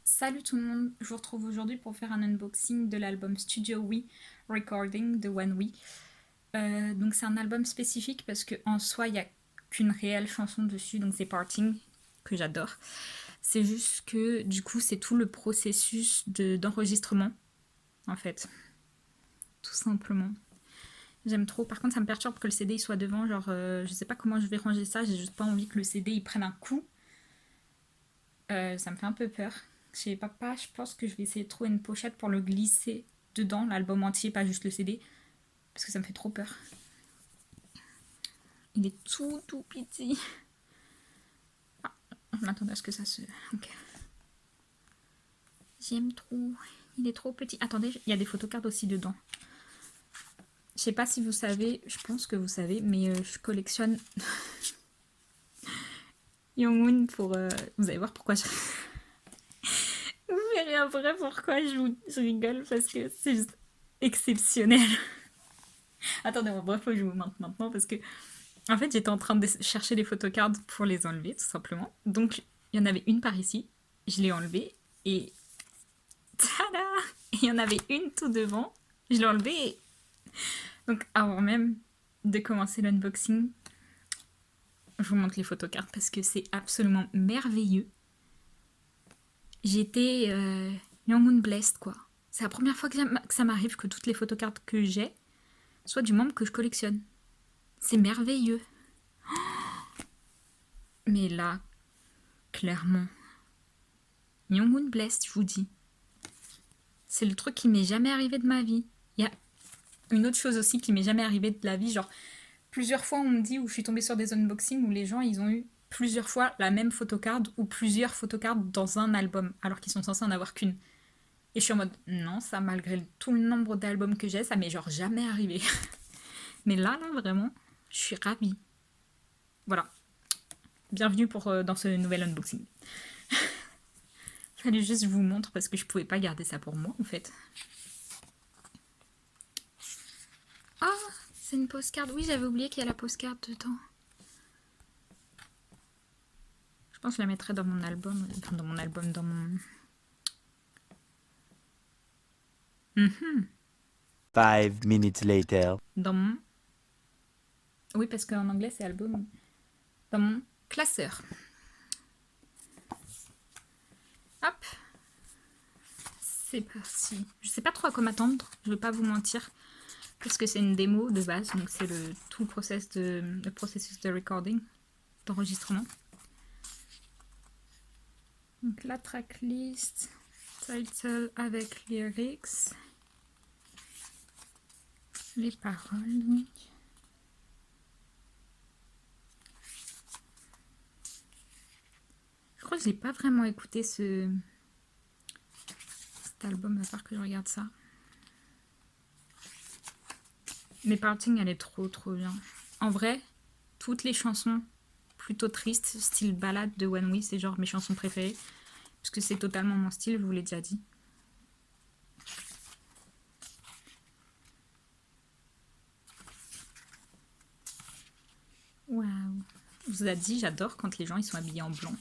Salut tout le monde, je vous retrouve aujourd'hui pour faire un unboxing de l'album Studio We Recording de One We. Donc c'est un album spécifique parce qu'en soi il n'y a qu'une réelle chanson dessus, donc c'est Parting, que j'adore. C'est juste que du coup c'est tout le processus d'enregistrement en fait, tout simplement. J'aime trop, par contre ça me perturbe que le CD il soit devant, genre je sais pas comment je vais ranger ça, j'ai juste pas envie que le CD il prenne un coup. Ça me fait un peu peur. Chez papa, je pense que je vais essayer de trouver une pochette pour le glisser dedans, l'album entier, pas juste le CD, parce que ça me fait trop peur. Il est tout petit. Ah, je m'attendais à ce que ça se... Ok. J'aime trop. Il est trop petit. Attendez, il y a des photocards aussi dedans. Je sais pas si vous savez, je pense que vous savez, mais je collectionne Younghoon pour... Vous allez voir pourquoi je... Vous verrez après pourquoi je rigole, parce que c'est juste exceptionnel. Attendez, bref, je vous montre maintenant, parce que en fait, j'étais en train de chercher les photocards pour les enlever, tout simplement. Donc, il y en avait une par ici. Je l'ai enlevée et... Tada! Il y en avait une tout devant. Je l'ai enlevée et... Donc, avant même de commencer l'unboxing, je vous montre les photocards parce que c'est absolument merveilleux. J'étais young and blessed, quoi. C'est la première fois que ça m'arrive que toutes les photocards que j'ai soient du membre que je collectionne. C'est merveilleux. Mais là, clairement, young and blessed, je vous dis. C'est le truc qui m'est jamais arrivé de ma vie. Il y a une autre chose aussi qui m'est jamais arrivé de la vie, genre plusieurs fois on me dit, où je suis tombée sur des unboxings où les gens ils ont eu plusieurs fois la même photocard ou plusieurs photocards dans un album alors qu'ils sont censés en avoir qu'une. Et je suis en mode non, ça malgré tout le nombre d'albums que j'ai, ça m'est genre jamais arrivé. Mais là vraiment, je suis ravie. Voilà. Bienvenue dans ce nouvel unboxing. Fallait juste que je vous montre parce que je pouvais pas garder ça pour moi en fait. Ah, c'est une postcard. Oui, j'avais oublié qu'il y a la postcard dedans. Je pense que je la mettrai dans mon album. Enfin, dans mon album, dans mon... 5 minutes later. Dans mon... Oui, parce qu'en anglais, c'est album. Dans mon classeur. Hop. C'est parti. Je sais pas trop à quoi m'attendre. Je vais pas vous mentir. Parce que c'est une démo de base. Donc, c'est tout le processus de recording, d'enregistrement. Donc, la tracklist, title avec lyrics, les paroles, donc. Je crois que je n'ai pas vraiment écouté cet album, à part que je regarde ça. Mais Parting, elle est trop bien. En vrai, toutes les chansons plutôt tristes, style ballade de One We, c'est genre mes chansons préférées. Parce que c'est totalement mon style, je vous l'ai déjà dit. Waouh. Je vous ai dit, j'adore quand les gens ils sont habillés en blanc.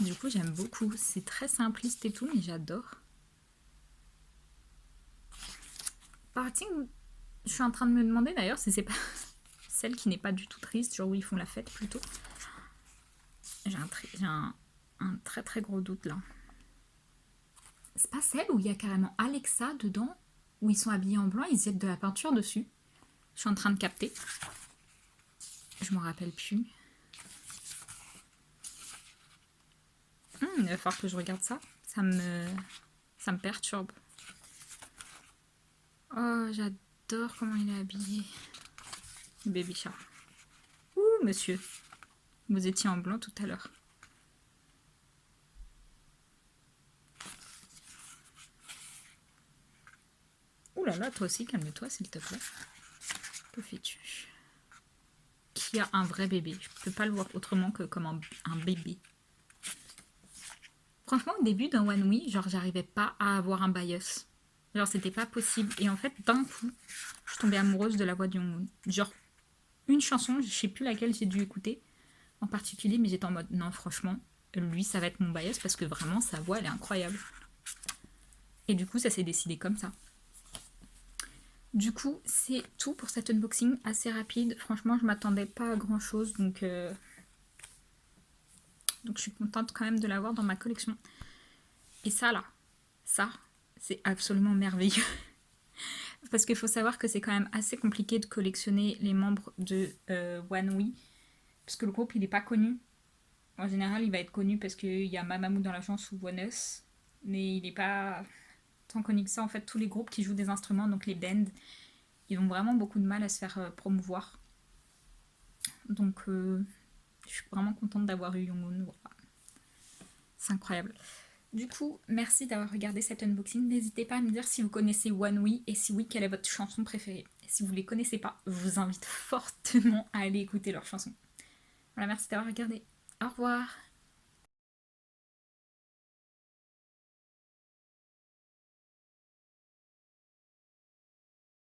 Du coup, j'aime beaucoup. C'est très simpliste et tout, mais j'adore. Parting, je suis en train de me demander d'ailleurs si c'est pas celle qui n'est pas du tout triste, genre où ils font la fête plutôt. J'ai un très gros doute là. C'est pas celle où il y a carrément Alexa dedans, où ils sont habillés en blanc, ils jettent de la peinture dessus. Je suis en train de capter. Je m'en rappelle plus. Il va falloir que je regarde ça. Ça me perturbe. Oh, j'adore comment il est habillé. Baby chat. Ouh, monsieur. Vous étiez en blanc tout à l'heure. Ouh là là, toi aussi, calme-toi, s'il te plaît. Que fais-tu? Qui a un vrai bébé? Je peux pas le voir autrement que comme un bébé. Franchement, au début d'un One We, genre, j'arrivais pas à avoir un bias. Genre, c'était pas possible. Et en fait, d'un coup, je suis tombée amoureuse de la voix de Younghoon. Genre, une chanson, je sais plus laquelle j'ai dû écouter. en particulier, mais j'étais en mode non, franchement, lui, ça va être mon bias parce que vraiment, sa voix, elle est incroyable. Et du coup, ça s'est décidé comme ça. Du coup, c'est tout pour cet unboxing assez rapide. Franchement, je m'attendais pas à grand chose, donc je suis contente quand même de l'avoir dans ma collection. Et ça là, ça, c'est absolument merveilleux. Parce qu'il faut savoir que c'est quand même assez compliqué de collectionner les membres de ONEWE, parce que le groupe il est pas connu. En général, il va être connu parce qu'il y a Mamamoo dans l'agence ou ONEUS, mais il n'est pas tant connu que ça. En fait, tous les groupes qui jouent des instruments, donc les bands, ils ont vraiment beaucoup de mal à se faire promouvoir. Donc, je suis vraiment contente d'avoir eu Yoongun. Voilà. C'est incroyable. Du coup, merci d'avoir regardé cet unboxing. N'hésitez pas à me dire si vous connaissez ONEWE et si oui, quelle est votre chanson préférée. Et si vous ne les connaissez pas, je vous invite fortement à aller écouter leurs chansons. Voilà, merci d'avoir regardé. Au revoir.